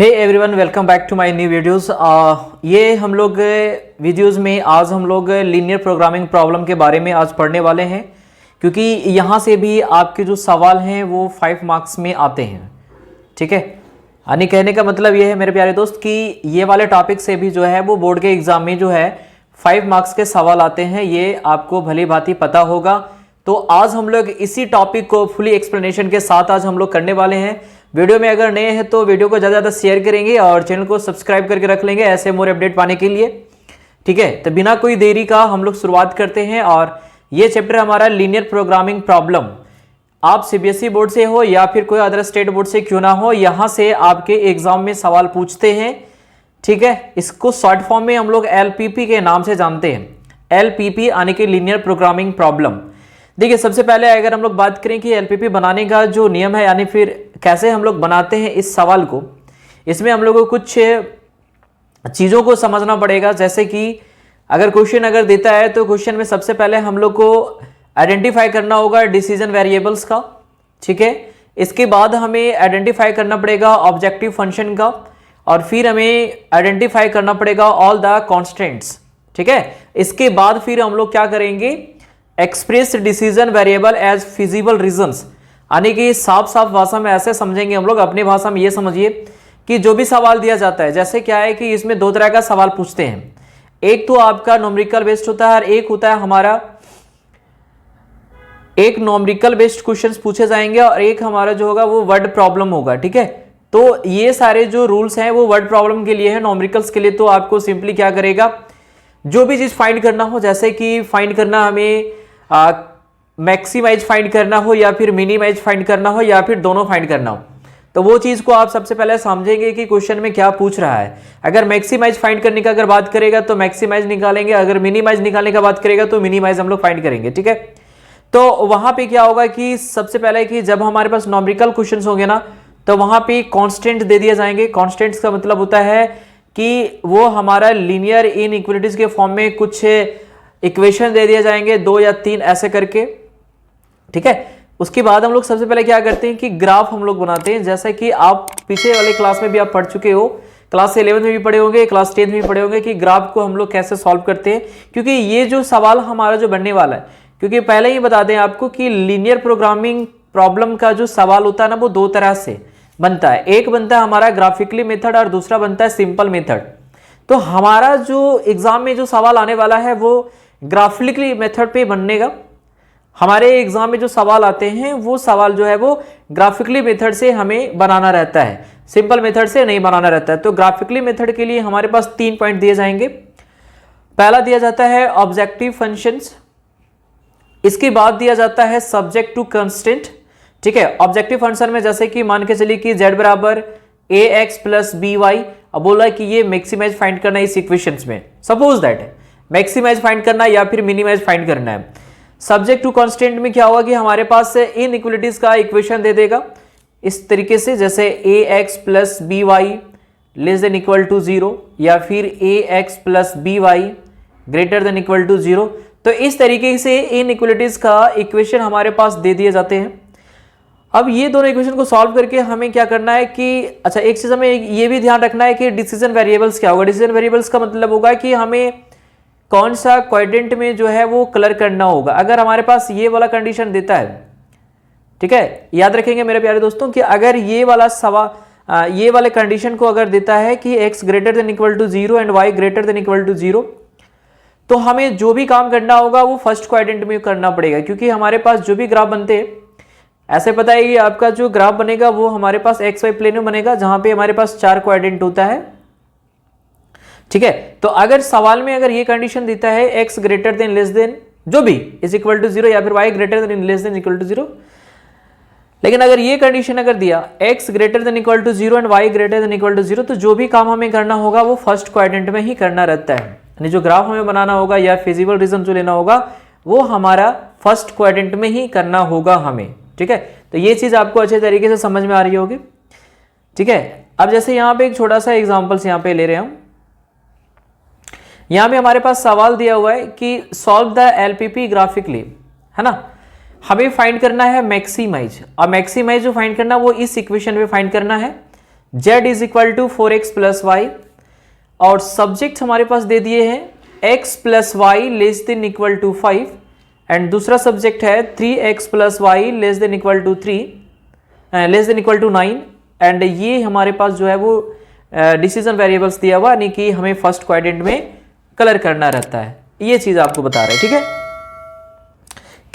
Hey everyone, welcome back to my new videos. ये हम लोग वीडियोस में आज हम लोग लीनियर प्रोग्रामिंग प्रॉब्लम के बारे में आज पढ़ने वाले हैं, क्योंकि यहाँ से भी आपके जो सवाल हैं वो 5 मार्क्स में आते हैं। ठीक है, यानी कहने का मतलब ये है मेरे प्यारे दोस्त कि ये वाले टॉपिक से भी जो है वो बोर्ड के एग्जाम में जो है 5 मार्क्स के सवाल आते हैं, ये आपको भली भांति पता होगा। तो आज हम लोग इसी टॉपिक को फुली एक्सप्लेनेशन के साथ आज हम लोग करने वाले हैं। वीडियो में अगर नए हैं तो वीडियो को ज़्यादा ज़्यादा शेयर करेंगे और चैनल को सब्सक्राइब करके रख लेंगे ऐसे मोर अपडेट पाने के लिए। ठीक है, तो बिना कोई देरी का हम लोग शुरुआत करते हैं। और ये चैप्टर हमारा लीनियर प्रोग्रामिंग प्रॉब्लम, आप सीबीएसई बोर्ड से हो या फिर कोई अदर स्टेट बोर्ड से क्यों ना हो, यहाँ से आपके एग्जाम में सवाल पूछते हैं। ठीक है, इसको शॉर्ट फॉर्म में हम लोग LPP के नाम से जानते हैं। LPP यानी कि लीनियर प्रोग्रामिंग प्रॉब्लम। देखिए, सबसे पहले अगर हम लोग बात करें कि LPP बनाने का जो नियम है, यानी फिर कैसे हम लोग बनाते हैं इस सवाल को, इसमें हम लोग को कुछ चीज़ों को समझना पड़ेगा। जैसे कि अगर क्वेश्चन अगर देता है तो क्वेश्चन में सबसे पहले हम लोग को आइडेंटिफाई करना होगा डिसीजन वेरिएबल्स का। ठीक है, इसके बाद हमें आइडेंटिफाई करना पड़ेगा ऑब्जेक्टिव फंक्शन का, और फिर हमें आइडेंटिफाई करना पड़ेगा ऑल द कॉन्स्टेंट्स। ठीक है, इसके बाद फिर हम लोग क्या करेंगे, express decision variable as feasible regions, यानी कि साफ साफ भाषा में ऐसे समझेंगे हम लोग, अपनी भाषा में ये समझिए कि जो भी सवाल दिया जाता है, जैसे क्या है कि इसमें 2 तरह का सवाल पूछते हैं। एक तो आपका न्यूमेरिकल बेस्ड होता है और एक होता है हमारा, एक न्यूमेरिकल बेस्ड क्वेश्चंस पूछे जाएंगे और एक हमारा जो होगा वो वर्ड प्रॉब्लम होगा। ठीक है, तो ये सारे जो रूल्स हैं वो वर्ड प्रॉब्लम के लिए है। न्यूमेरिकल्स के लिए तो आपको सिंपली क्या करेगा, जो भी चीज फाइंड करना हो, जैसे कि फाइंड करना हमें मैक्सिमाइज फाइंड करना हो या फिर मिनिमाइज फाइंड करना हो या फिर दोनों फाइंड करना हो, तो वो चीज को आप सबसे पहले समझेंगे कि क्वेश्चन में क्या पूछ रहा है। अगर मैक्सिमाइज फाइंड करने का अगर बात करेगा तो मैक्सिमाइज निकालेंगे, अगर मिनिमाइज निकालने का बात करेगा तो मिनिमाइज हम लोग फाइंड करेंगे। ठीक है, तो वहां पे क्या होगा कि सबसे पहले कि जब हमारे पास न्यूमेरिकल क्वेश्चन होंगे ना, तो वहां पे कॉन्स्टेंट दे दिए जाएंगे। कॉन्स्टेंट्स का मतलब होता है कि वो हमारा लीनियर इनइक्वालिटीज के फॉर्म में कुछ इक्वेशन दे दिए जाएंगे, 2 या 3 ऐसे करके। ठीक है, उसके बाद हम लोग सबसे पहले क्या करते हैं कि ग्राफ हम लोग बनाते हैं। जैसा कि आप पीछे वाले क्लास में भी आप पढ़ चुके हो, क्लास 11 में भी पढ़े होंगे, क्लास 10 में भी पढ़े होंगे कि ग्राफ को हम लोग कैसे सॉल्व करते हैं। क्योंकि ये जो सवाल हमारा जो बनने वाला है, क्योंकि पहले ही बता दें आपको कि लीनियर प्रोग्रामिंग प्रॉब्लम का जो सवाल होता है ना, वो 2 तरह से बनता है। एक बनता है हमारा ग्राफिकली मेथड और दूसरा बनता है सिंपल मेथड। तो हमारा जो एग्जाम में जो सवाल आने वाला है वो ग्राफिकली मेथड पे बनेगा। हमारे एग्जाम में जो सवाल आते हैं वो सवाल जो है वो ग्राफिकली मेथड से हमें बनाना रहता है, सिंपल मेथड से नहीं बनाना रहता है। तो ग्राफिकली मेथड के लिए हमारे पास 3 पॉइंट दिए जाएंगे। पहला दिया जाता है ऑब्जेक्टिव फंक्शंस, इसके बाद दिया जाता है सब्जेक्ट टू कंस्टेंट। ठीक है, ऑब्जेक्टिव फंक्शन में जैसे कि मान के चलिए कि z बराबर ax प्लस by, अब बोला कि ये मैक्सिमाइज फाइंड करना है इस इक्वेशंस में, सपोज दैट है मैक्सिमाइज फाइंड करना है या फिर मिनिमाइज फाइंड करना है। सब्जेक्ट टू कांस्टेंट में क्या होगा कि हमारे पास इनइक्वालिटीज का इक्वेशन दे देगा इस तरीके से, जैसे ax plus by less than equal to 0 या फिर ax plus by greater than equal to 0। तो इस तरीके से इनइक्वालिटीज का इक्वेशन हमारे पास दे दिए जाते हैं। अब ये दोनों इक्वेशन को सॉल्व करके हमें क्या करना है कि, अच्छा एक चीज हमें ये भी ध्यान रखना है कि डिसीजन वेरिएबल्स क्या होगा। डिसीजन वेरिएबल्स का मतलब होगा कि हमें कौन सा क्वाड्रेंट में जो है वो कलर करना होगा। अगर हमारे पास ये वाला कंडीशन देता है, ठीक है, याद रखेंगे मेरे प्यारे दोस्तों कि अगर ये वाला सवाल ये वाले कंडीशन को अगर देता है कि x greater than equal to 0 and y greater than equal to 0, तो हमें जो भी काम करना होगा वो फर्स्ट क्वाड्रेंट में करना पड़ेगा। क्योंकि हमारे पास जो भी ग्राफ बनते हैं, ऐसे पता है कि आपका जो ग्राफ बनेगा वो हमारे पास XY प्लेन में बनेगा, जहां पे हमारे पास 4 क्वाड्रेंट होता है। ठीक है, तो अगर सवाल में अगर ये कंडीशन देता है x greater than less than जो भी इज इक्वल टू 0 या फिर y greater than less than equal to 0, लेकिन अगर ये कंडीशन अगर दिया x greater than equal to 0 and y greater than equal to 0, तो जो भी काम हमें करना होगा वो फर्स्ट क्वाड्रेंट में ही करना रहता है। यानी जो ग्राफ हमें बनाना होगा या फिजिबल रीजन जो लेना होगा वो हमारा फर्स्ट क्वाड्रेंट में ही करना होगा हमें। ठीक है, तो ये चीज आपको अच्छे तरीके से समझ में आ रही होगी। ठीक है, अब जैसे यहाँ पे एक छोटा सा एग्जाम्पल्स यहाँ पे ले रहे हैं हम। यहाँ पे हमारे पास सवाल दिया हुआ है कि सॉल्व द LPP ग्राफिकली, है ना। हमें फाइंड करना है मैक्सिमाइज, और मैक्सिमाइज जो फाइंड करना वो इस इक्वेशन में फाइंड करना है। z is equal to 4x plus y, और सब्जेक्ट हमारे पास दे दिए हैं x plus y less than equal to 5, and दूसरा सब्जेक्ट है 3x plus y less than equal to 9, and ये हमारे पास जो है वो डिसीजन वेरिएबल्स दिया हुआ, यानी कि हमें फर्स्ट क्वाड्रेंट में कलर करना रहता है। ये चीज आपको बता रहे हैं, ठीक है।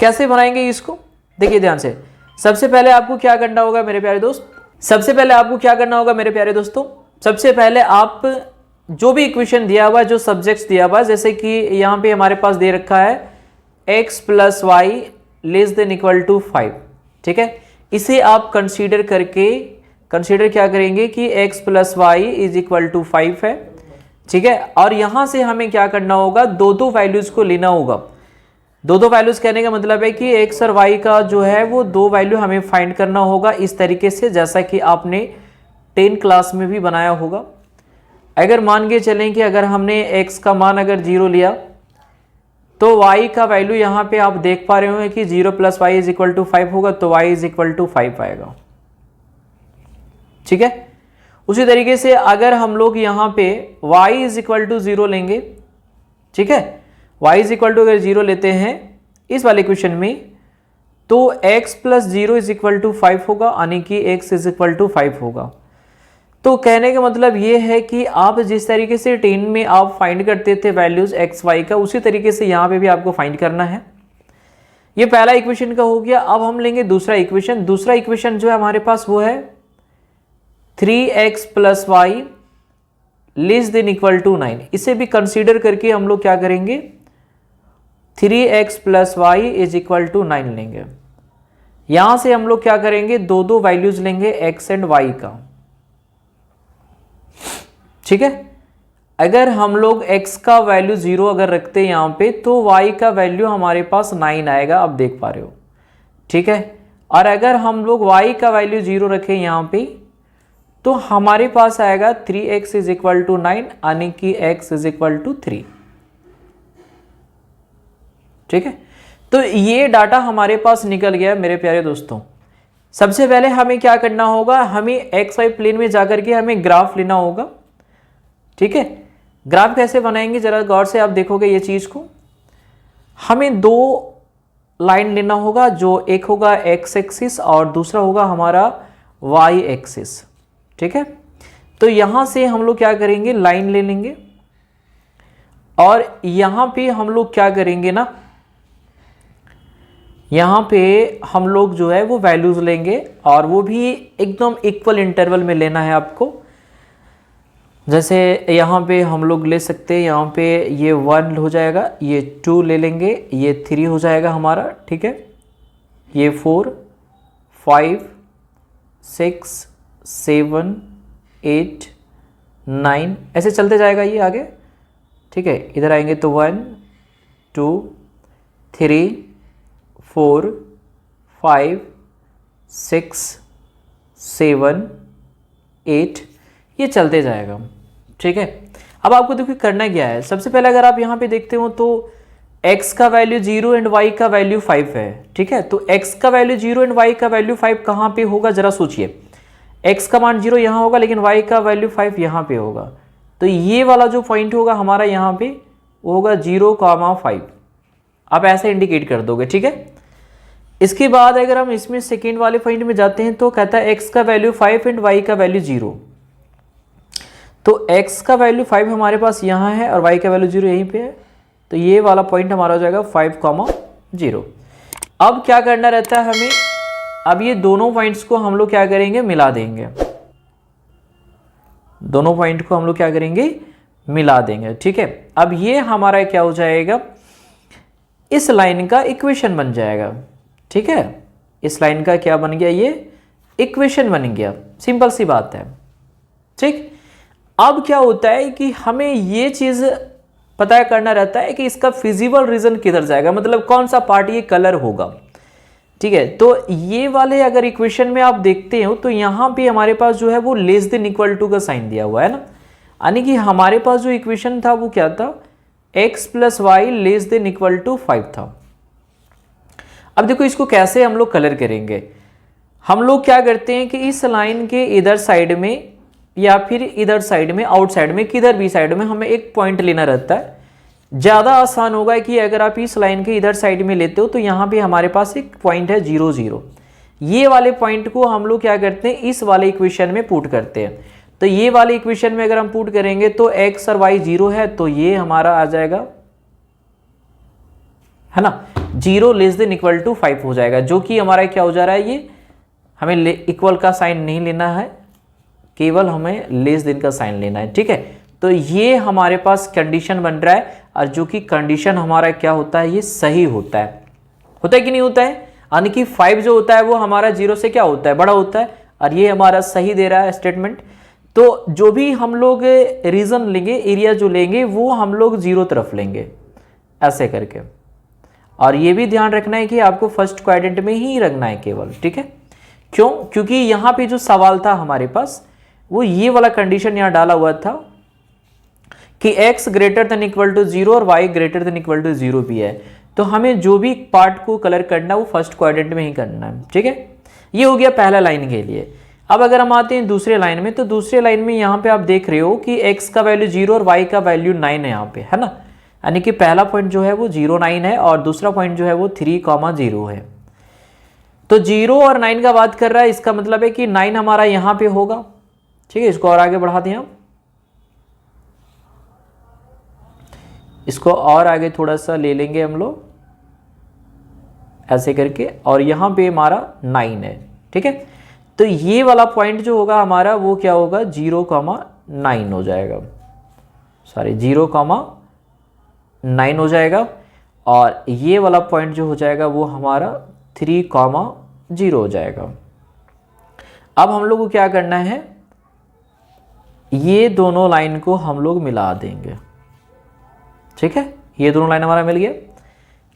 कैसे बनाएंगे इसको, देखिए ध्यान से। सबसे पहले आपको क्या करना होगा मेरे प्यारे दोस्त, सबसे पहले आप जो भी इक्वेशन दिया हुआ है, जो सब्जेक्ट्स दिया हुआ है, जैसे कि यहाँ पे हमारे पास दे रखा है x plus y less than equal to 5, ठीक है। इसे आप कंसीडर क्या करेंगे कि x plus y is equal to 5 है, ठीक है। और यहाँ से हमें क्या करना होगा, दो वैल्यूज को लेना होगा। दो वैल्यूज कहने का मतलब है कि x और y का जो है वो दो वैल्यू हमें फाइंड करना होगा इस तरीके से, जैसा कि आपने 10 क्लास में भी बनाया होगा। अगर मान के चलें कि अगर हमने x का मान अगर 0 लिया, तो y का वैल्यू यहाँ पे आप देख पा रहे हो कि 0 plus y is equal to 5 होगा, तो y इज इक्वल टू 5 आएगा, ठीक है। उसी तरीके से अगर हम लोग यहाँ पे y इज इक्वल टू 0 लेंगे, ठीक है, y इज इक्वल टू अगर 0 लेते हैं इस वाले क्वेश्चन में, तो x plus 0 is equal to 5 होगा, यानी कि x इज इक्वल टू 5 होगा। तो कहने का मतलब ये है कि आप जिस तरीके से 10 में आप फाइंड करते थे वैल्यूज x y का, उसी तरीके से यहाँ पे भी आपको फाइंड करना है। ये पहला इक्वेशन का हो गया। अब हम लेंगे दूसरा इक्वेशन जो है हमारे पास वो है 3x plus y less than equal to 9। इसे भी कंसीडर करके हम लोग क्या करेंगे, 3x plus y is equal to 9 लेंगे। यहां से हम लोग क्या करेंगे, दो वैल्यूज लेंगे x एंड y का, ठीक है। अगर हम लोग x का वैल्यू 0 अगर रखते हैं यहाँ पे, तो y का वैल्यू हमारे पास 9 आएगा, आप देख पा रहे हो, ठीक है। और अगर हम लोग y का वैल्यू 0 रखें यहाँ पे, तो हमारे पास आएगा 3x इज इक्वल टू 9, यानी कि x इज इक्वल टू 3, ठीक है। तो ये डाटा हमारे पास निकल गया मेरे प्यारे दोस्तों। सबसे पहले हमें क्या करना होगा, हमें एक्स वाई प्लेन में जाकर के हमें ग्राफ लेना होगा, ठीक है। ग्राफ कैसे बनाएंगे जरा गौर से आप देखोगे ये चीज को। हमें दो लाइन लेना होगा, जो एक होगा एक्स एक्सिस और दूसरा होगा हमारा वाई एक्सिस, ठीक है। तो यहां से हम लोग क्या करेंगे, लाइन ले लेंगे, और यहां पे हम लोग क्या करेंगे ना, यहाँ पे हम लोग जो है वो वैल्यूज लेंगे, और वो भी एकदम इक्वल इंटरवल में लेना है आपको। जैसे यहाँ पे हम लोग ले सकते हैं, यहाँ पे ये 1 हो जाएगा, ये 2 ले लेंगे, ये 3 हो जाएगा हमारा, ठीक है। ये 4 5 6 7 8 9 ऐसे चलते जाएगा ये आगे, ठीक है। इधर आएंगे तो 1 2 3 4 5 6 7 8 ये चलते जाएगा, ठीक है। अब आपको देखिए करना क्या है। सबसे पहले अगर आप यहाँ पे देखते हो तो x का वैल्यू 0 एंड y का वैल्यू 5 है, ठीक है। तो x का वैल्यू 0 एंड y का वैल्यू 5 कहाँ पे होगा जरा सोचिए। x का मान 0 यहाँ होगा, लेकिन y का वैल्यू 5 यहाँ पे होगा। तो ये वाला जो पॉइंट होगा हमारा यहाँ पे वो होगा 0,5। आप ऐसे इंडिकेट कर दोगे, ठीक है। इसके बाद अगर हम इसमें सेकेंड वाले पॉइंट में जाते हैं तो कहता है x का वैल्यू 5 एंड y का वैल्यू 0। तो x का वैल्यू 5 हमारे पास यहाँ है और y का वैल्यू 0 यहीं पे है, तो ये वाला पॉइंट हमारा हो जाएगा 5,0। अब क्या करना रहता है हमें, अब ये दोनों पॉइंट्स को हम लोग क्या करेंगे, मिला देंगे। दोनों पॉइंट को हम लोग क्या करेंगे, मिला देंगे, ठीक है। अब ये हमारा क्या हो जाएगा, इस लाइन का इक्वेशन बन जाएगा, ठीक है। इस लाइन का क्या बन गया, ये इक्वेशन बन गया, सिंपल सी बात है, ठीक। अब क्या होता है कि हमें ये चीज पता करना रहता है कि इसका फिजिबल रीजन किधर जाएगा, मतलब कौन सा पार्ट ये कलर होगा, ठीक है। तो ये वाले अगर इक्वेशन में आप देखते हो तो यहाँ पे हमारे पास जो है वो लेस देन इक्वल टू का साइन दिया हुआ है ना, यानी कि हमारे पास जो इक्वेशन था वो क्या था, x plus y less than equal to 5 था। अब देखो इसको कैसे हम लोग कलर करेंगे। हम लोग क्या करते हैं कि इस लाइन के इधर साइड में या फिर इधर साइड में, आउटसाइड में, किधर भी साइड में हमें एक पॉइंट लेना रहता है। ज़्यादा आसान होगा कि अगर आप इस लाइन के इधर साइड में लेते हो तो यहाँ पे हमारे पास एक पॉइंट है 0 0। ये वाले पॉइंट को हम लोग क्या करते हैं, इस वाले इक्वेशन में पुट करते हैं। तो ये वाले इक्वेशन में अगर हम पुट करेंगे तो x और y 0 है, तो ये हमारा आ जाएगा, है ना, 0 < 5 हो जाएगा, जो कि हमारा क्या हो जा रहा है, ये हमें इक्वल का साइन नहीं लेना है, केवल हमें लेस देन का साइन लेना है। ठीक है, तो ये हमारे पास कंडीशन बन रहा है, और जो कि कंडीशन हमारा क्या होता है, ये सही होता है कि नहीं होता है, यानी कि 5 जो होता है वो हमारा 0 से क्या होता है, बड़ा होता है, और ये हमारा सही दे रहा है स्टेटमेंट। तो जो भी हम लोग रीजन लेंगे, एरिया जो लेंगे, वो हम लोग 0 तरफ लेंगे ऐसे करके। और ये भी ध्यान रखना है कि आपको फर्स्ट क्वाड्रेंट में ही रखना है केवल। ठीक है, क्यों, क्योंकि यहाँ पे जो सवाल था हमारे पास, वो ये वाला कंडीशन यहाँ डाला हुआ था कि x > 0 और y > 0 भी है। तो हमें जो भी पार्ट को कलर करना है वो फर्स्ट क्वाड्रेंट में ही करना है। ठीक है, ये हो गया पहला लाइन के लिए। अब अगर हम आते हैं दूसरे लाइन में, तो दूसरे लाइन में यहाँ पे आप देख रहे हो कि x का वैल्यू 0 और y का वैल्यू 9 है यहाँ पे, है ना, यानी कि पहला पॉइंट जो है वो 0 9 है, और दूसरा पॉइंट जो है वो 3 0 है। तो 0 और 9 का बात कर रहा है, इसका मतलब है कि 9 हमारा यहाँ पे होगा। ठीक है, इसको और आगे बढ़ा दें, हम इसको और आगे थोड़ा सा ले लेंगे हम लोग ऐसे करके, और यहाँ पे हमारा 9 है। ठीक है, तो ये वाला पॉइंट जो होगा हमारा वो क्या होगा, 0 9 हो जाएगा, सॉरी 0 9 हो जाएगा, और ये वाला पॉइंट जो हो जाएगा वो हमारा 3 0 हो जाएगा। अब हम लोग को क्या करना है, ये दोनों लाइन को हम लोग मिला देंगे। ठीक है, ये दोनों लाइन हमारा मिल गया।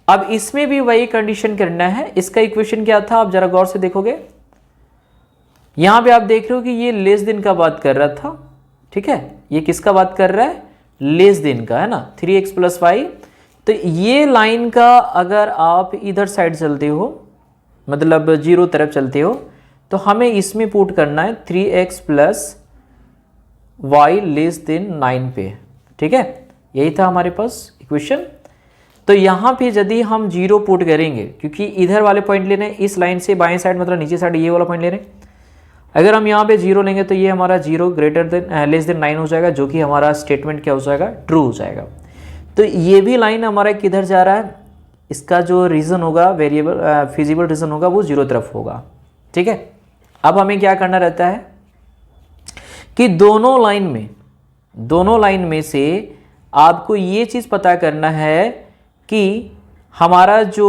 अब इसमें भी वही कंडीशन करना है। इसका इक्वेशन क्या था, आप जरा गौर से देखोगे, यहां पे आप देख रहे हो कि ये लेस देन का बात कर रहा था। ठीक है, ये किसका बात कर रहा है, लेस देन का, है ना, 3x + y। तो ये लाइन का अगर आप इधर साइड चलते हो, मतलब 0 तरफ चलते हो, तो हमें इसमें पुट करना है 3x + y < 9 पे। ठीक है, यही था हमारे पास इक्वेशन। तो यहाँ पे यदि हम 0 पुट करेंगे, क्योंकि इधर वाले पॉइंट ले रहे हैं, इस लाइन से बाएं साइड मतलब नीचे साइड ये वाला पॉइंट ले रहे हैं, अगर हम यहाँ पे 0 लेंगे तो ये हमारा 0 < 9 हो जाएगा, जो कि हमारा स्टेटमेंट क्या हो जाएगा, ट्रू हो जाएगा। तो ये भी लाइन हमारा किधर जा रहा है, इसका जो रीज़न होगा, वेरिएबल फिजिबल रीज़न होगा, वो 0 तरफ होगा। ठीक है, अब हमें क्या करना रहता है कि दोनों लाइन में से आपको ये चीज़ पता करना है कि हमारा जो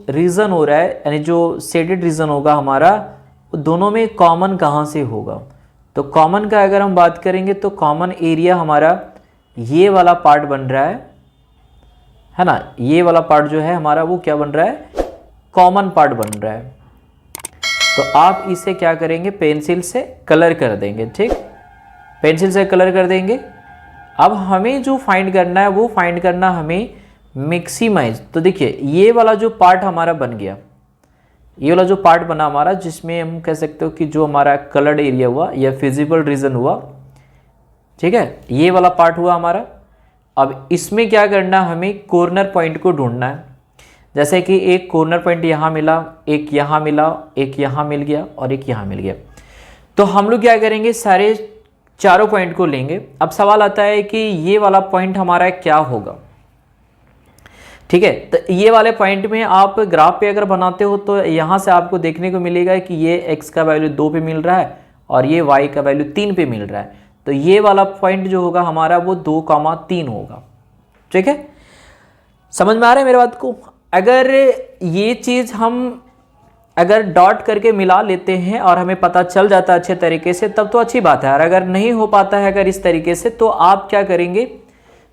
रीज़न हो रहा है, यानी जो सेटेड रीज़न होगा हमारा, दोनों में कॉमन कहाँ से होगा। तो कॉमन का अगर हम बात करेंगे तो कॉमन एरिया हमारा ये वाला पार्ट बन रहा है ना, ये वाला पार्ट जो है हमारा वो क्या बन रहा है, कॉमन पार्ट बन रहा है। तो आप इसे क्या करेंगे, पेंसिल से कलर कर देंगे। ठीक, पेंसिल से कलर कर देंगे। अब हमें जो फाइंड करना है वो फाइंड करना हमें मैक्सिमाइज। तो देखिए ये वाला जो पार्ट हमारा बन गया, ये वाला जो पार्ट बना हमारा, जिसमें हम कह सकते हो कि जो हमारा कलर्ड एरिया हुआ या फिजिबल रीजन हुआ, ठीक है, ये वाला पार्ट हुआ हमारा। अब इसमें क्या करना, हमें कॉर्नर पॉइंट को ढूंढना है। जैसे कि एक कॉर्नर पॉइंट यहाँ मिला, एक यहाँ मिला, एक यहाँ मिल गया और एक यहाँ मिल गया। तो हम लोग क्या करेंगे, सारे चारों पॉइंट को लेंगे। अब सवाल आता है कि ये वाला पॉइंट हमारा क्या होगा। ठीक है, तो ये वाले पॉइंट में आप ग्राफ पे अगर बनाते हो तो यहाँ से आपको देखने को मिलेगा कि ये x का वैल्यू 2 पे मिल रहा है और ये y का वैल्यू 3 पे मिल रहा है। तो ये वाला पॉइंट जो होगा हमारा वो 2,3 होगा। ठीक है, समझ में आ रहा है मेरे बात को। अगर ये चीज़ हम अगर डॉट करके मिला लेते हैं और हमें पता चल जाता है अच्छे तरीके से, तब तो अच्छी बात है। और अगर नहीं हो पाता है अगर इस तरीके से, तो आप क्या करेंगे,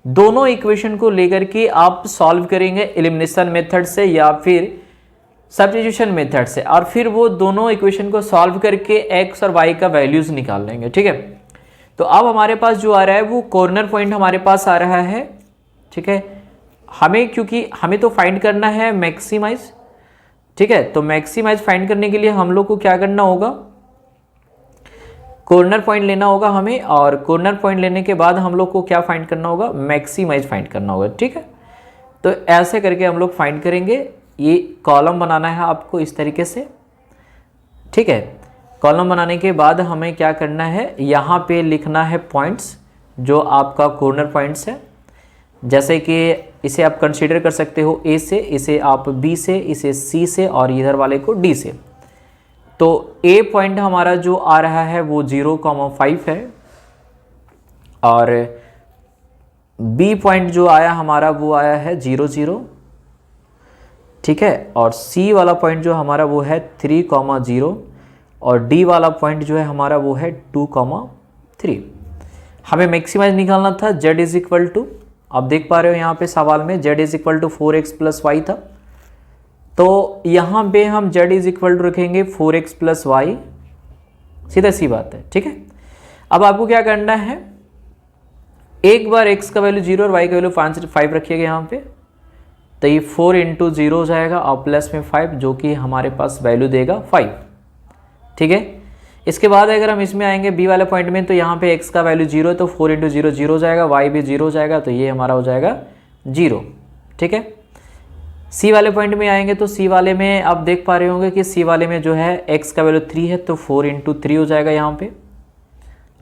दोनों इक्वेशन को लेकर के आप सॉल्व करेंगे एलिमिनेशन मेथड से या फिर सब्स्टिट्यूशन मेथड से, और फिर वो दोनों इक्वेशन को सॉल्व करके x और y का वैल्यूज निकाल लेंगे। ठीक है, तो अब हमारे पास जो आ रहा है वो कॉर्नर पॉइंट हमारे पास आ रहा है। ठीक है, क्योंकि हमें तो फाइंड करना है मैक्सिमाइज। ठीक है, तो मैक्सिमाइज फाइंड करने के लिए हम लोग को क्या करना होगा, कॉर्नर पॉइंट लेना होगा हमें, और कॉर्नर पॉइंट लेने के बाद हम लोग को क्या फाइंड करना होगा, मैक्सिमाइज फाइंड करना होगा। ठीक है, तो ऐसे करके हम लोग फाइंड करेंगे। ये कॉलम बनाना है आपको इस तरीके से। ठीक है, कॉलम बनाने के बाद हमें क्या करना है, यहाँ पे लिखना है पॉइंट्स जो आपका कॉर्नर पॉइंट्स है। जैसे कि इसे आप कंसीडर कर सकते हो ए से, इसे आप बी से, इसे सी से, और इधर वाले को डी से। तो ए पॉइंट हमारा जो आ रहा है वो 0,5 है, और बी पॉइंट जो आया हमारा वो आया है 0,0। ठीक है, और सी वाला पॉइंट जो हमारा वो है 3,0, और डी वाला पॉइंट जो है हमारा वो है 2,3। हमें मैक्सिमाइज निकालना था। z इज इक्वल टू, आप देख पा रहे हो यहाँ पे सवाल में z is equal to 4x plus y था, तो यहाँ पे हम z इज इक्वल टू रखेंगे 4x प्लस वाई, सीधा सी बात है। ठीक है, अब आपको क्या करना है, एक बार x का वैल्यू 0 और y का वैल्यू 5 रखिएगा यहाँ पे, तो ये 4 इंटू 0 हो जाएगा और प्लस में 5, जो कि हमारे पास वैल्यू देगा 5। ठीक है, इसके बाद अगर हम इसमें आएंगे b वाले पॉइंट में, तो यहाँ पे x का वैल्यू 0 है, तो 4 इंटू 0 0 हो जाएगा, y भी 0 हो जाएगा, तो ये हमारा हो जाएगा 0। ठीक है, c वाले पॉइंट में आएंगे तो c वाले में आप देख पा रहे होंगे कि c वाले में जो है x का वैल्यू 3 है, तो 4 इंटू 3 हो जाएगा यहाँ पे,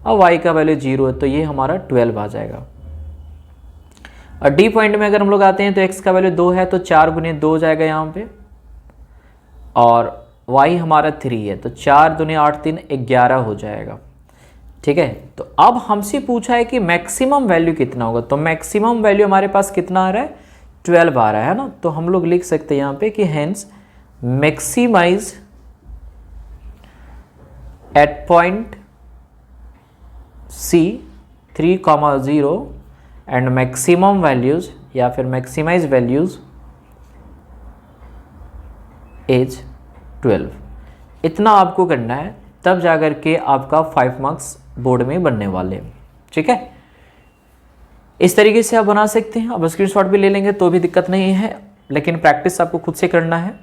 और y का वैल्यू 0 है, तो ये हमारा 12 आ जाएगा। और d पॉइंट में अगर हम लोग आते हैं तो x का वैल्यू 2 है, तो 4 गुने 2 हो जाएगा यहाँ पे, और y हमारा 3 है, तो 4 दूने 8 3 11 हो जाएगा। ठीक है, तो अब हमसे पूछा है कि मैक्सिमम वैल्यू कितना होगा, तो मैक्सिमम वैल्यू हमारे पास कितना आ रहा है, 12 आ रहा है ना। तो हम लोग लिख सकते हैं यहाँ पे कि hence maximise at point C 3,0 and maximum values, या फिर मैक्सिमाइज वैल्यूज एज 12। इतना आपको करना है, तब जाकर के आपका 5 मार्क्स बोर्ड में बनने वाले हैं। ठीक है, इस तरीके से आप बना सकते हैं। अब स्क्रीनशॉट भी ले लेंगे तो भी दिक्कत नहीं है, लेकिन प्रैक्टिस आपको खुद से करना है।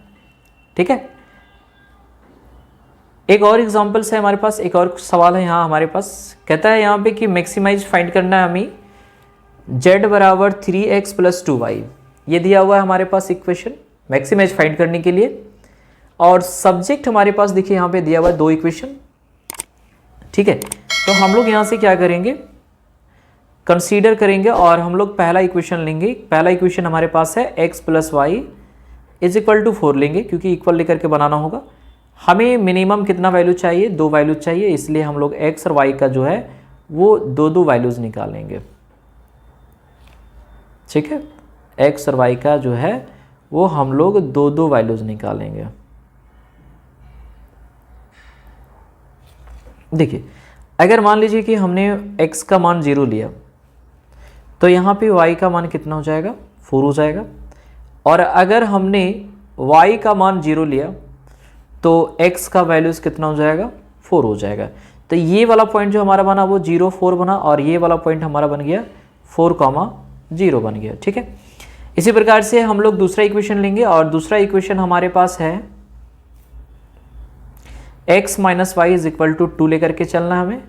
ठीक है, एक और एग्जांपल से हमारे पास एक और सवाल है यहाँ हमारे पास, कहता है यहाँ पे कि मैक्सिमाइज फाइंड करना है हमें z बराबर 3x प्लस 2y, ये दिया हुआ है हमारे पास इक्वेशन मैक्सिमाइज फाइंड करने के लिए, और सब्जेक्ट हमारे पास देखिए यहाँ पे दिया हुआ है 2 इक्वेशन। ठीक है, तो हम लोग यहाँ से क्या करेंगे, कंसीडर करेंगे, और हम लोग पहला इक्वेशन लेंगे। पहला इक्वेशन हमारे पास है x plus y is equal to 4 लेंगे, क्योंकि इक्वल लेकर के बनाना होगा। हमें मिनिमम कितना वैल्यू चाहिए, 2 वैल्यू चाहिए, इसलिए हम लोग x और y का जो है वो 2 वैल्यूज निकालेंगे। ठीक है, x और y का जो है वो हम लोग 2 वैल्यूज निकालेंगे। देखिए, अगर मान लीजिए कि हमने x का मान 0 लिया, तो यहाँ पे y का मान कितना हो जाएगा, 4 हो जाएगा। और अगर हमने y का मान 0 लिया तो x का वैल्यूज कितना हो जाएगा, 4 हो जाएगा। तो ये वाला पॉइंट जो हमारा बना वो 0 4 बना, और ये वाला पॉइंट हमारा बन गया 4,0 बन गया। ठीक है, इसी प्रकार से हम लोग दूसरा इक्वेशन लेंगे, और दूसरा इक्वेशन हमारे पास है x minus y is equal to 2 लेकर के चलना। हमें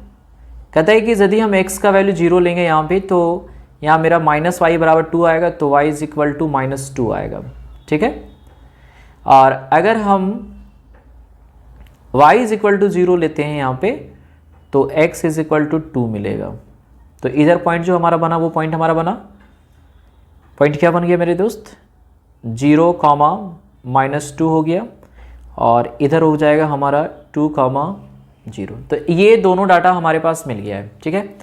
कहता है कि यदि हम x का वैल्यू 0 लेंगे यहाँ पे, तो यहाँ मेरा माइनस वाई बराबर 2 आएगा, तो y इज इक्वल टू -2 आएगा। ठीक है, और अगर हम y इज इक्वल टू 0 लेते हैं यहाँ पे, तो x इज इक्वल टू 2 मिलेगा। तो इधर पॉइंट जो हमारा बना वो पॉइंट हमारा बना, पॉइंट क्या बन गया मेरे दोस्त, 0, -2 हो गया, और इधर हो जाएगा हमारा 2,0। तो ये दोनों डाटा हमारे पास मिल गया है। ठीक है,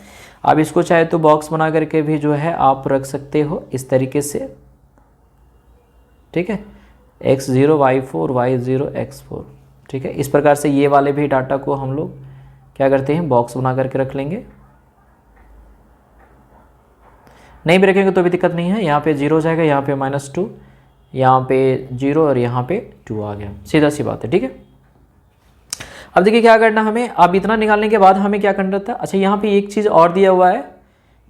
आप इसको चाहे तो बॉक्स बना करके भी जो है आप रख सकते हो इस तरीके से। ठीक है, x0 y4 y0 x4। ठीक है, इस प्रकार से ये वाले भी डाटा को हम लोग क्या करते हैं, बॉक्स बना करके रख लेंगे। नहीं भी रखेंगे तो भी दिक्कत नहीं है, यहाँ पे 0 हो जाएगा, यहाँ पे -2, यहाँ पे 0 और यहाँ पे 2 आ गया, सीधा सी बात है। ठीक है, अब देखिए क्या करना हमें, अब इतना निकालने के बाद हमें क्या करना था। अच्छा, यहाँ पे एक चीज़ और दिया हुआ है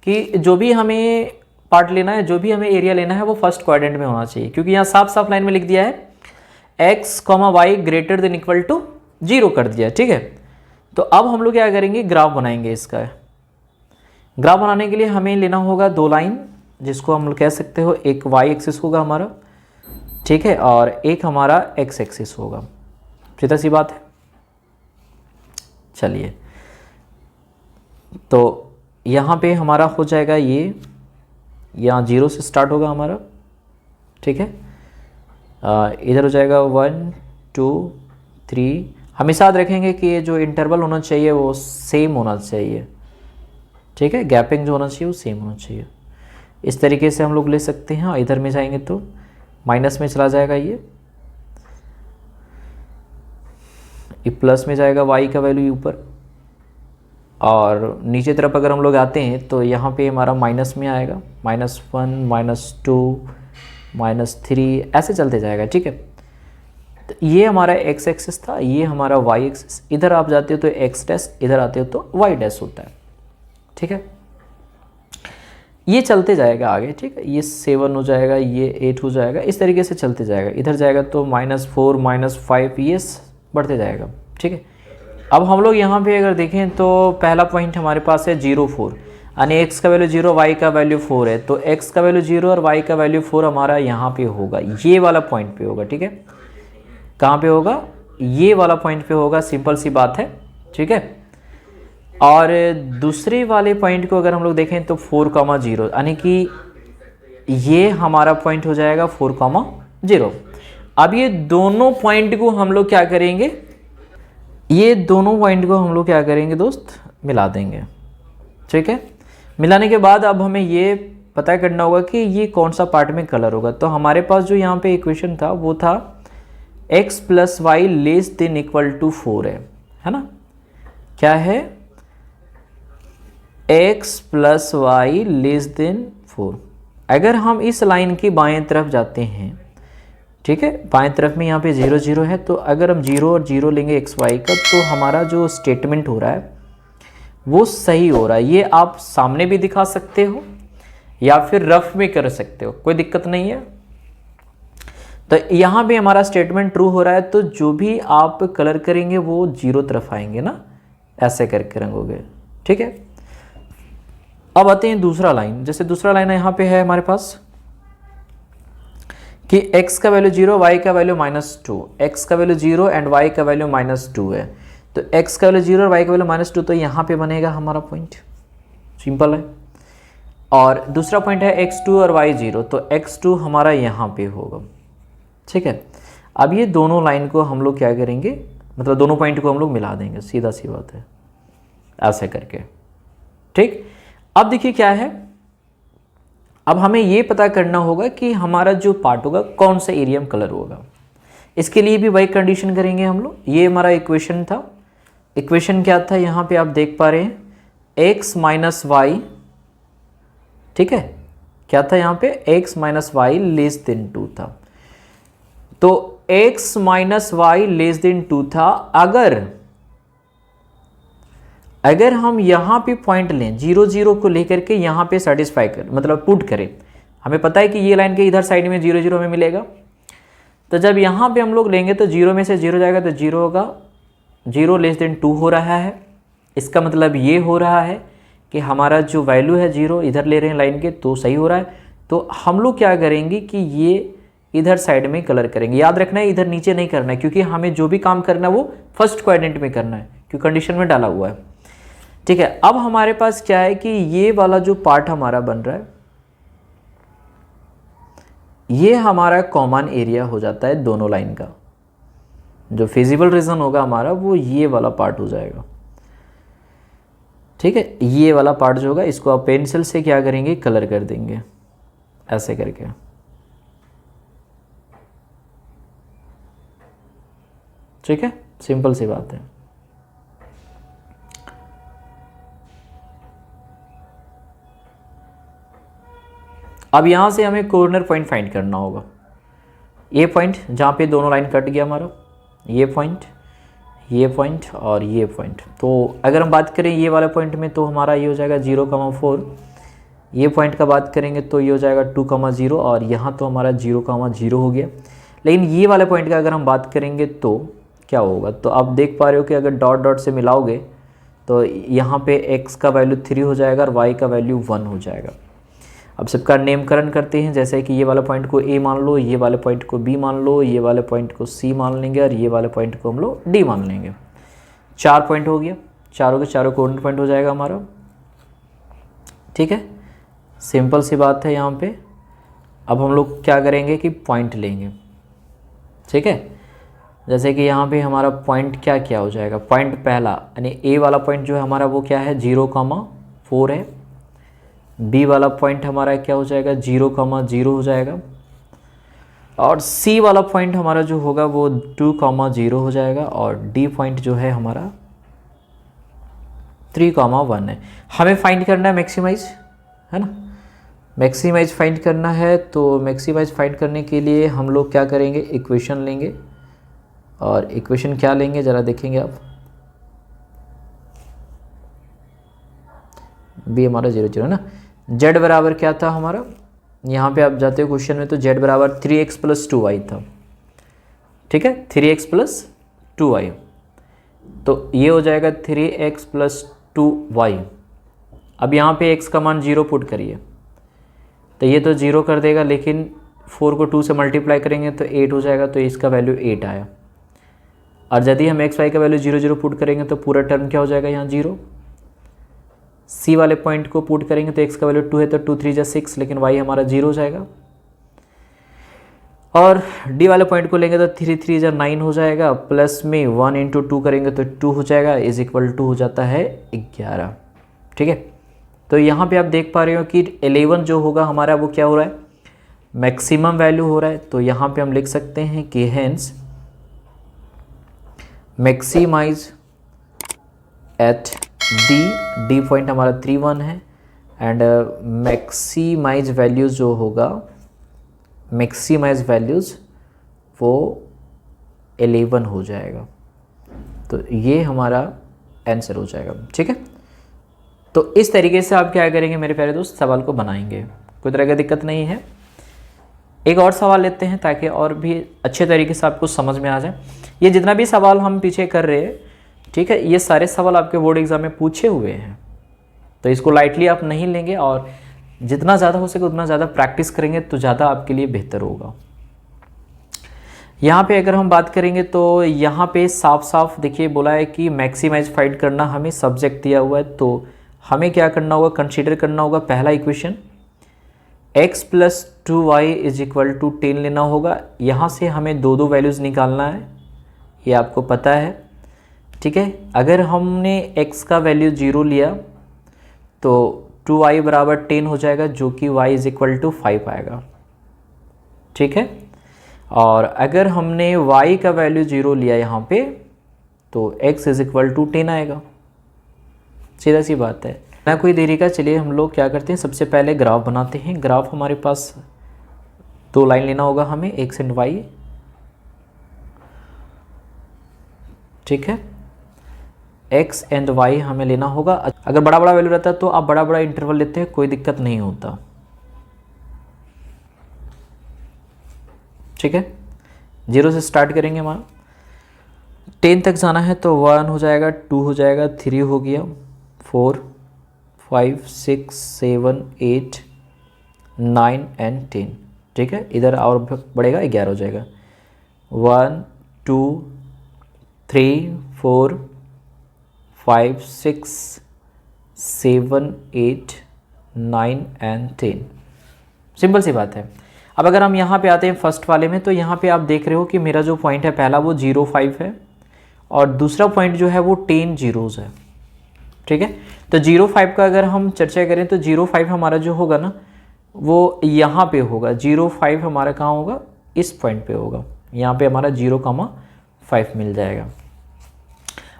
कि जो भी हमें पार्ट लेना है, जो भी हमें एरिया लेना है, वो फर्स्ट क्वाड्रेंट में होना चाहिए, क्योंकि यहाँ साफ साफ लाइन में लिख दिया है x, y greater than equal to 0 कर दिया। ठीक है, तो अब हम लोग क्या करेंगे, ग्राफ बनाएंगे इसका। ग्राफ बनाने के लिए हमें लेना होगा दो लाइन, जिसको हम लोग कह सकते हो एक वाई एक्सिस होगा हमारा, ठीक है, और एक हमारा एक्स एक्सिस होगा। सीधा सी बात है। चलिए, तो यहाँ पे हमारा हो जाएगा ये, यहाँ 0 से स्टार्ट होगा हमारा, ठीक है। इधर हो जाएगा 1 2 3। हमेशा याद रखेंगे कि ये जो इंटरवल होना चाहिए वो सेम होना चाहिए, ठीक है। गैपिंग जो होना चाहिए वो सेम होना चाहिए। इस तरीके से हम लोग ले सकते हैं। इधर में जाएंगे तो माइनस में चला जाएगा ये प्लस में जाएगा y का वैल्यू ऊपर, और नीचे तरफ अगर हम लोग आते हैं तो यहाँ पे हमारा माइनस में आएगा, -1 -2 -3 ऐसे चलते जाएगा, ठीक है। तो ये हमारा x एक्सिस था, ये हमारा y एक्सिस। इधर आप जाते हो तो x डैश, इधर आते हो तो y डैश होता है, ठीक है। ये चलते जाएगा आगे, ठीक है। ये 7 हो जाएगा, ये 8 हो जाएगा, इस तरीके से चलते जाएगा। इधर जाएगा तो -4 -5 ये बढ़ते जाएगा, ठीक है। अब हम लोग यहाँ पे अगर देखें तो पहला पॉइंट हमारे पास है 0 4, यानी x का वैल्यू 0 y का वैल्यू 4 है, तो x का वैल्यू 0 और y का वैल्यू 4 हमारा यहाँ पे होगा, ये वाला पॉइंट पे होगा, ठीक है। कहाँ पे होगा, ये वाला पॉइंट पे होगा, सिंपल सी बात है, ठीक है। और दूसरे वाले पॉइंट को अगर हम लोग देखें तो 4,0, यानी कि ये हमारा पॉइंट हो जाएगा 4,0। अब ये दोनों पॉइंट को हम लोग क्या करेंगे, ये दोनों पॉइंट को हम लोग क्या करेंगे दोस्त, मिला देंगे, ठीक है। मिलाने के बाद अब हमें ये पता करना होगा कि ये कौन सा पार्ट में कलर होगा। तो हमारे पास जो यहाँ पे इक्वेशन था वो था x + y < 4 है ना। क्या है, x + y < 4। अगर हम इस लाइन की बाएं तरफ जाते हैं, ठीक है, बाएं तरफ में यहाँ पे 0 0 है, तो अगर हम 0 और 0 लेंगे x y का, तो हमारा जो स्टेटमेंट हो रहा है वो सही हो रहा है। ये आप सामने भी दिखा सकते हो या फिर रफ में कर सकते हो, कोई दिक्कत नहीं है। तो यहाँ पे हमारा स्टेटमेंट ट्रू हो रहा है, तो जो भी आप कलर करेंगे वो 0 तरफ आएंगे ना, ऐसे करके रंगोगे, ठीक है। अब आते हैं दूसरा लाइन। जैसे दूसरा लाइन यहाँ पे है हमारे पास कि x का वैल्यू 0, y का वैल्यू -2, x का वैल्यू 0 एंड y का वैल्यू -2 है, तो x का वैल्यू 0 और y का वैल्यू -2, तो यहाँ पे बनेगा हमारा पॉइंट, सिंपल है। और दूसरा पॉइंट है x2 और y 0, तो x2 हमारा यहाँ पे होगा, ठीक है। अब ये दोनों लाइन को हम लोग क्या करेंगे, मतलब दोनों पॉइंट को हम लोग मिला देंगे, सीधा सी बात है, ऐसे करके, ठीक। अब देखिए क्या है, अब हमें ये पता करना होगा कि हमारा जो पार्ट होगा कौन सा एरिया में कलर होगा। इसके लिए भी वही कंडीशन करेंगे हम लोग। ये हमारा इक्वेशन था, इक्वेशन क्या था, यहाँ पे आप देख पा रहे हैं x - y, ठीक है। क्या था यहाँ पे, x - y < 2 था, तो x - y < 2 था। अगर हम यहाँ पे पॉइंट लें 0 0 को लेकर के यहाँ पे सेटिस्फाई कर, मतलब पुट करें, हमें पता है कि ये लाइन के इधर साइड में 0 0 हमें मिलेगा, तो जब यहाँ पे हम लोग लेंगे तो 0 में से 0 जाएगा तो 0 होगा, 0 < 2 हो रहा है। इसका मतलब ये हो रहा है कि हमारा जो वैल्यू है 0 इधर ले रहे हैं लाइन के, तो सही हो रहा है। तो हम लोग क्या करेंगे कि ये इधर साइड में कलर करेंगे। याद रखना है इधर नीचे नहीं करना है, क्योंकि हमें जो भी काम करना है वो फर्स्ट क्वाड्रेंट में करना है, क्योंकि कंडीशन में डाला हुआ है, ठीक है। अब हमारे पास क्या है कि ये वाला जो पार्ट हमारा बन रहा है, ये हमारा कॉमन एरिया हो जाता है दोनों लाइन का। जो फिजिबल रीजन होगा हमारा वो ये वाला पार्ट हो जाएगा, ठीक है। ये वाला पार्ट जो होगा इसको आप पेंसिल से क्या करेंगे, कलर कर देंगे, ऐसे करके, ठीक है। सिंपल सी बात है। अब यहाँ से हमें कॉर्नर पॉइंट फाइंड करना होगा। ये पॉइंट जहाँ पे दोनों लाइन कट गया हमारा, ये पॉइंट और ये पॉइंट। तो अगर हम बात करें ये वाला पॉइंट में, तो हमारा ये हो जाएगा 0,4। ये पॉइंट का बात करेंगे तो ये हो जाएगा 2,0, और यहाँ तो हमारा 0,0 हो गया। लेकिन ये वाले पॉइंट का अगर हम बात करेंगे तो क्या होगा। तो आप देख पा रहे हो कि अगर डॉट डॉट से मिलाओगे तो यहाँ पे x का वैल्यू 3 हो जाएगा और y का वैल्यू 1 हो जाएगा। अब सबका नेमकरण करते हैं, जैसे कि ये वाला पॉइंट को a मान लो, ये वाले पॉइंट को b मान लो, ये वाले पॉइंट को c मान लेंगे और ये वाले पॉइंट को हम लोग d मान लेंगे। 4 पॉइंट हो गया, चारों के चारों कोऑर्डिनेट पॉइंट हो जाएगा हमारा। ठीक है, सिंपल सी बात है यहाँ पे। अब हम लोग क्या करेंगे कि पॉइंट लेंगे। ठीक है, जैसे कि यहाँ पे हमारा पॉइंट क्या क्या हो जाएगा, पॉइंट पहला यानी ए वाला पॉइंट जो है हमारा वो क्या है 0,4 है। बी वाला पॉइंट हमारा क्या हो जाएगा 0,0 हो जाएगा। और सी वाला पॉइंट हमारा जो होगा वो 2,0 हो जाएगा। और डी पॉइंट जो है हमारा 3,1 है। हमें फाइंड करना है मैक्सिमाइज, है ना, मैक्सिमाइज फाइंड करना है। तो मैक्सिमाइज फाइंड करने के लिए हम लोग क्या करेंगे, इक्वेशन लेंगे। और इक्वेशन क्या लेंगे ज़रा देखेंगे आप, बी हमारा 0,0 है ना। z बराबर क्या था हमारा, यहाँ पे आप जाते हो क्वेश्चन में तो z बराबर 3x + 2y था। ठीक है, 3x + 2y, तो ये हो जाएगा 3x + 2y। अब यहाँ पे x का मान 0 पुट करिए तो ये तो 0 कर देगा, लेकिन 4 को 2 से मल्टीप्लाई करेंगे तो 8 हो जाएगा, तो इसका वैल्यू 8 आया। और यदि हम x y का वैल्यू 0 0 पुट करेंगे तो पूरा टर्म क्या हो जाएगा यहाँ 0। c वाले पॉइंट को पुट करेंगे तो x का वैल्यू 2 है तो 2 3 = 6, लेकिन y हमारा 0 हो जाएगा। और d वाले पॉइंट को लेंगे तो 3 3 = 9 हो जाएगा, प्लस में 1 × 2 करेंगे तो 2 हो जाएगा, = 2 हो जाता है 11। ठीक है, तो यहाँ पे आप देख पा रहे हो कि 11 जो होगा हमारा वो क्या हो रहा है, मैक्सिमम वैल्यू हो रहा है। तो यहाँ पे हम लिख सकते हैं कि hence maximise at D point हमारा 3 1 है। एंड मैक्सिमाइज वैल्यूज़ जो होगा, मैक्सिमाइज वैल्यूज़ वो 11 हो जाएगा। तो ये हमारा आंसर हो जाएगा। ठीक है, तो इस तरीके से आप क्या करेंगे मेरे प्यारे दोस्त, सवाल को बनाएंगे, कोई तरह की दिक्कत नहीं है। एक और सवाल लेते हैं ताकि और भी अच्छे तरीके से आपको समझ में आ जाए। ये जितना भी सवाल हम पीछे कर रहे हैं, ठीक है, ये सारे सवाल आपके बोर्ड एग्जाम में पूछे हुए हैं, तो इसको लाइटली आप नहीं लेंगे और जितना ज़्यादा हो सके उतना ज़्यादा प्रैक्टिस करेंगे तो ज़्यादा आपके लिए बेहतर होगा। यहाँ पे अगर हम बात करेंगे तो यहाँ पे साफ साफ देखिए बोला है कि मैक्सिमाइज फाइंड करना, हमें सब्जेक्ट दिया हुआ है तो हमें क्या करना होगा, कंसीडर करना होगा पहला इक्वेशन x + 2y = 10 लेना होगा। यहाँ से हमें दो दो वैल्यूज़ निकालना है, ये आपको पता है। ठीक है, अगर हमने x का वैल्यू 0 लिया तो 2y = 10 हो जाएगा, जो कि y = 5 आएगा। ठीक है, और अगर हमने y का वैल्यू 0 लिया यहाँ पे तो x = 10 आएगा। सीधा सी बात है ना, कोई देरी का। चलिए हम लोग क्या करते हैं, सबसे पहले ग्राफ बनाते हैं। ग्राफ हमारे पास 2 लाइन लेना होगा हमें, x एंड y। ठीक है, x एंड y हमें लेना होगा। अगर बड़ा बड़ा वैल्यू रहता है तो आप बड़ा बड़ा इंटरवल लेते हैं, कोई दिक्कत नहीं होता। ठीक है, 0 से स्टार्ट करेंगे हमारा, 10 तक जाना है तो 1 हो जाएगा, 2 हो जाएगा, 3 हो गया, 4 5 6 7 8 9 एंड 10। ठीक है, इधर और बढ़ेगा, 11 हो जाएगा। 1 2 3 4 5 6 7 8 9 एंड 10। सिंपल सी बात है। अब अगर हम यहाँ पे आते हैं फर्स्ट वाले में, तो यहाँ पे आप देख रहे हो कि मेरा जो पॉइंट है पहला वो 0 5 है और दूसरा पॉइंट जो है वो 10 जीरोज़ है। ठीक है, तो 0 5 का अगर हम चर्चा करें तो 0 5 हमारा जो होगा ना वो यहाँ पे होगा। 0 5 हमारा कहाँ होगा, इस पॉइंट पे होगा, यहाँ पे हमारा 0,5 मिल जाएगा।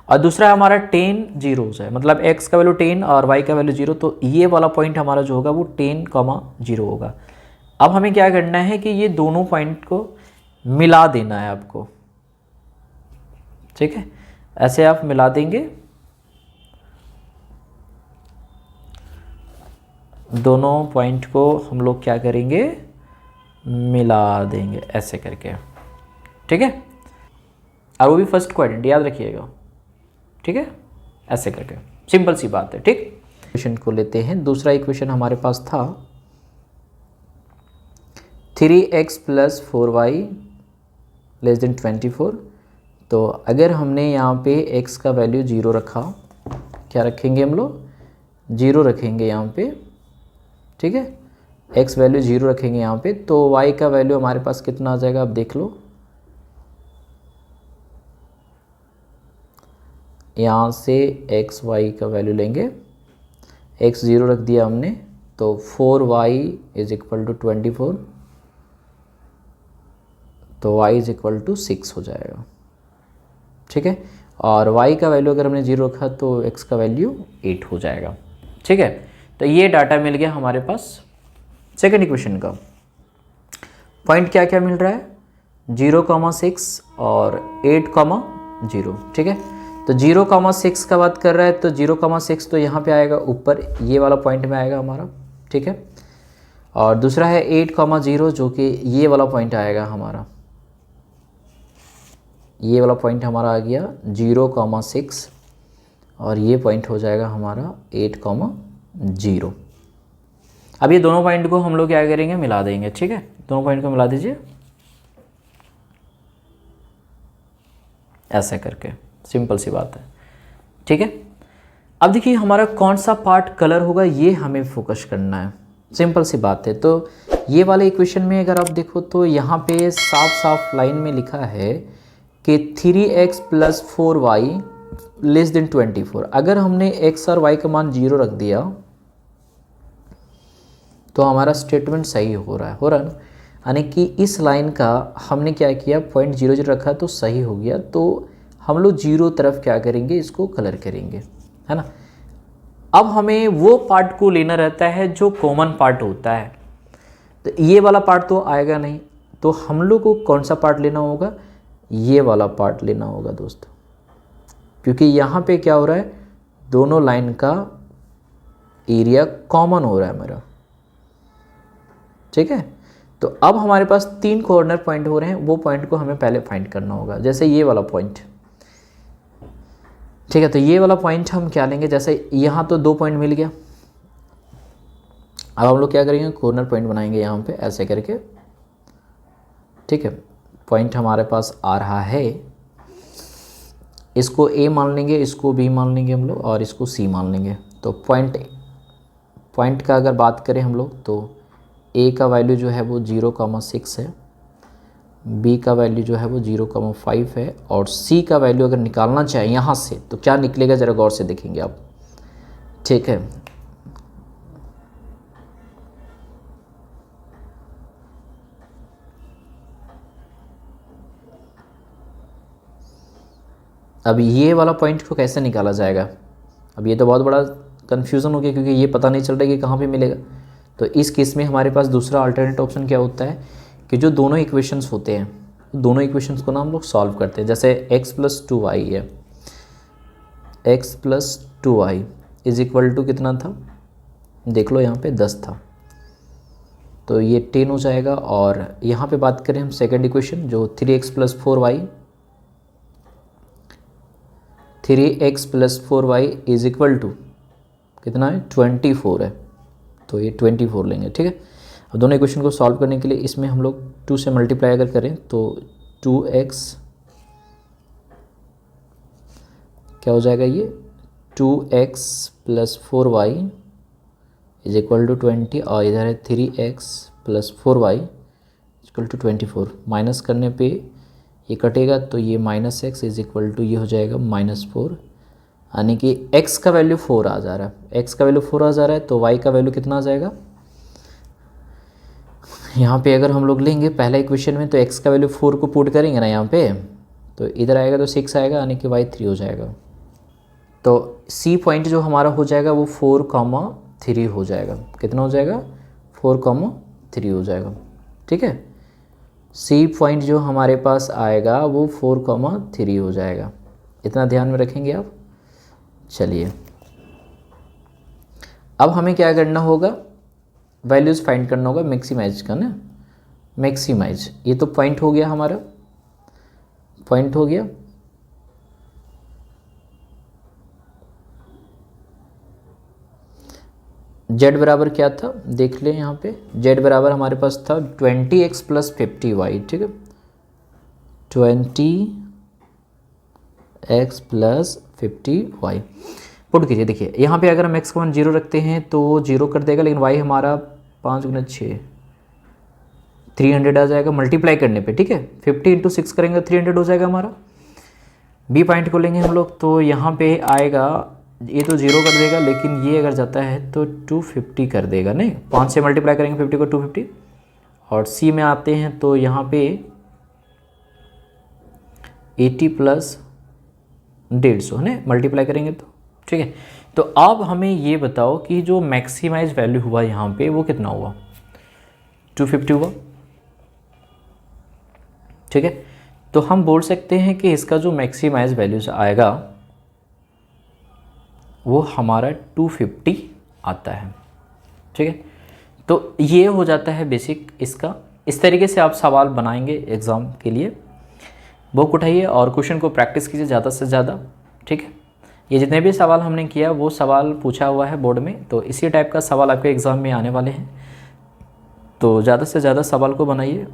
और दूसरा हमारा 10 जीरोज़ है, मतलब x का वैल्यू 10 और y का वैल्यू 0, तो ये वाला पॉइंट हमारा जो होगा वो 10,0 होगा। अब हमें क्या करना है कि ये दोनों पॉइंट को मिला देना है आपको। ठीक है, ऐसे आप मिला देंगे, दोनों पॉइंट को हम लोग क्या करेंगे, मिला देंगे ऐसे करके। ठीक है, और वो भी फर्स्ट क्वाड्रेंट, याद रखिएगा, ठीक है, ऐसे करके, सिंपल सी बात है, ठीक। इक्वेशन को लेते हैं, दूसरा इक्वेशन हमारे पास था 3x + 4y < 24। तो अगर हमने यहाँ पे x का वैल्यू 0 रखा, क्या रखेंगे हम लोग, 0 रखेंगे यहाँ पे, ठीक है, x वैल्यू 0 रखेंगे यहाँ पे, तो y का वैल्यू हमारे पास कितना आ जाएगा, आप देख लो, यहाँ से x y का वैल्यू लेंगे, x 0 रख दिया हमने, तो 4y = 24, तो y = 6 हो जाएगा, ठीक है। और y का वैल्यू अगर हमने 0 रखा तो x का वैल्यू 8 हो जाएगा, ठीक है। तो ये डाटा मिल गया हमारे पास सेकंड इक्वेशन का। पॉइंट क्या क्या मिल रहा है, 0,6 और 8,0, ठीक है। तो 0,6 का बात कर रहा है, तो 0,6 तो यहाँ पे आएगा ऊपर, ये वाला पॉइंट में आएगा हमारा, ठीक है। और दूसरा है 8,0 जो कि ये वाला पॉइंट आएगा हमारा, ये वाला पॉइंट हमारा आ गया 0,6 और ये पॉइंट हो जाएगा हमारा 8,0। अब ये दोनों पॉइंट को हम लोग क्या करेंगे, मिला देंगे, ठीक है। दोनों पॉइंट को मिला दीजिए ऐसे करके, सिंपल सी बात है, ठीक है। अब देखिए हमारा कौन सा पार्ट कलर होगा, ये हमें फोकस करना है, सिंपल सी बात है। तो ये वाले इक्वेशन में अगर आप देखो तो यहाँ पे साफ साफ लाइन में लिखा है कि 3x + 4y < 24। अगर हमने x और y का मान 0 रख दिया तो हमारा स्टेटमेंट सही हो रहा है ना, यानी कि इस लाइन का हमने क्या किया, पॉइंट 0 0 रखा तो सही हो गया। तो हम लोग 0 तरफ क्या करेंगे, इसको कलर करेंगे, है ना। अब हमें वो पार्ट को लेना रहता है जो कॉमन पार्ट होता है, तो ये वाला पार्ट तो आएगा नहीं, तो हम लोग को कौन सा पार्ट लेना होगा, ये वाला पार्ट लेना होगा दोस्तों, क्योंकि यहाँ पे क्या हो रहा है, दोनों लाइन का एरिया कॉमन हो रहा है मेरा, ठीक है। तो अब हमारे पास 3 कॉर्नर पॉइंट हो रहे हैं, वो पॉइंट को हमें पहले फाइंड करना होगा। जैसे ये वाला पॉइंट, ठीक है, तो ये वाला पॉइंट हम क्या लेंगे, जैसे यहाँ तो 2 पॉइंट मिल गया, अब हम लोग क्या करेंगे, कॉर्नर पॉइंट बनाएंगे यहाँ पे ऐसे करके, ठीक है। पॉइंट हमारे पास आ रहा है, इसको A मान लेंगे, इसको B मान लेंगे हम लोग, और इसको C मान लेंगे। तो पॉइंट का अगर बात करें हम लोग, तो A का वैल्यू जो है वो 0,6 है, B का वैल्यू जो है वो 0,5 है, और C का वैल्यू अगर निकालना चाहे यहाँ से तो क्या निकलेगा, ज़रा गौर से देखेंगे आप, ठीक है। अब ये वाला पॉइंट को कैसे निकाला जाएगा, अब ये तो बहुत बड़ा कन्फ्यूज़न हो गया, क्योंकि ये पता नहीं चल रहा है कि कहाँ पे मिलेगा। तो इस केस में हमारे पास दूसरा अल्टरनेट ऑप्शन क्या होता है कि जो दोनों इक्वेशंस होते हैं, दोनों इक्वेशंस को ना हम लोग सॉल्व करते हैं। जैसे x + 2y है, x + 2y = कितना था, देख लो यहाँ पे 10 था, तो ये 10 हो जाएगा। और यहाँ पे बात करें हम सेकेंड इक्वेशन, जो 3x + 4y, 3x + 4y = कितना है, 24 है, तो ये 24 लेंगे, ठीक है। अब दोनों इक्वेशन को सॉल्व करने के लिए इसमें हम लोग 2 से मल्टीप्लाई अगर करें तो 2x क्या हो जाएगा, ये 2x + 4y = 20, और इधर है 3x + 4y = 24। माइनस करने पे ये कटेगा, तो ये -x ये हो जाएगा -4, यानी कि x का वैल्यू 4 आ जा रहा है, x का वैल्यू 4 आ जा रहा है, तो y का वैल्यू कितना आ जाएगा, यहाँ पे अगर हम लोग लेंगे पहला इक्वेशन में, तो x का वैल्यू 4 को पुट करेंगे ना यहाँ पे, तो इधर आएगा तो 6 आएगा, यानी कि y 3 हो जाएगा। तो C पॉइंट जो हमारा हो जाएगा वो 4,3 हो जाएगा, कितना हो जाएगा, 4,3 हो जाएगा, ठीक है। C पॉइंट जो हमारे पास आएगा वो 4,3 हो जाएगा, इतना ध्यान में रखेंगे आप। चलिए अब हमें क्या करना होगा, वैल्यूज़ फाइंड करना होगा मैक्सिमाइज का ना, मैक्सिमाइज। ये तो पॉइंट हो गया हमारा, पॉइंट हो गया, z बराबर क्या था देख लें यहाँ पे, z बराबर हमारे पास था 20x प्लस 50y, ठीक है, 20x प्लस 50y पुट कीजिए। देखिए यहाँ पे अगर हम x का मान 0 रखते हैं तो 0 कर देगा, लेकिन y हमारा 5 गुना 6 300 आ जाएगा मल्टीप्लाई करने पे, ठीक है, 50 इंटू 6 करेंगे 300 हो जाएगा हमारा। बी पॉइंट को लेंगे हम लोग तो यहाँ पे आएगा, ये तो 0 कर देगा, लेकिन ये अगर जाता है तो 250 कर देगा, नहीं 5 से मल्टीप्लाई करेंगे 50 को 250। और सी में आते हैं तो यहाँ पे 80 प्लस 150 है ना, मल्टीप्लाई करेंगे तो, ठीक है। तो अब हमें ये बताओ कि जो मैक्सिमाइज वैल्यू हुआ यहाँ पे वो कितना हुआ, 250 हुआ, ठीक है। तो हम बोल सकते हैं कि इसका जो मैक्सिमाइज वैल्यूज आएगा वो हमारा 250 आता है, ठीक है। तो ये हो जाता है बेसिक इसका। इस तरीके से आप सवाल बनाएंगे एग्ज़ाम के लिए। बुक उठाइए और क्वेश्चन को प्रैक्टिस कीजिए ज़्यादा से ज़्यादा, ठीक है। ये जितने भी सवाल हमने किया वो सवाल पूछा हुआ है बोर्ड में, तो इसी टाइप का सवाल आपके एग्ज़ाम में आने वाले हैं, तो ज़्यादा से ज़्यादा सवाल को बनाइए।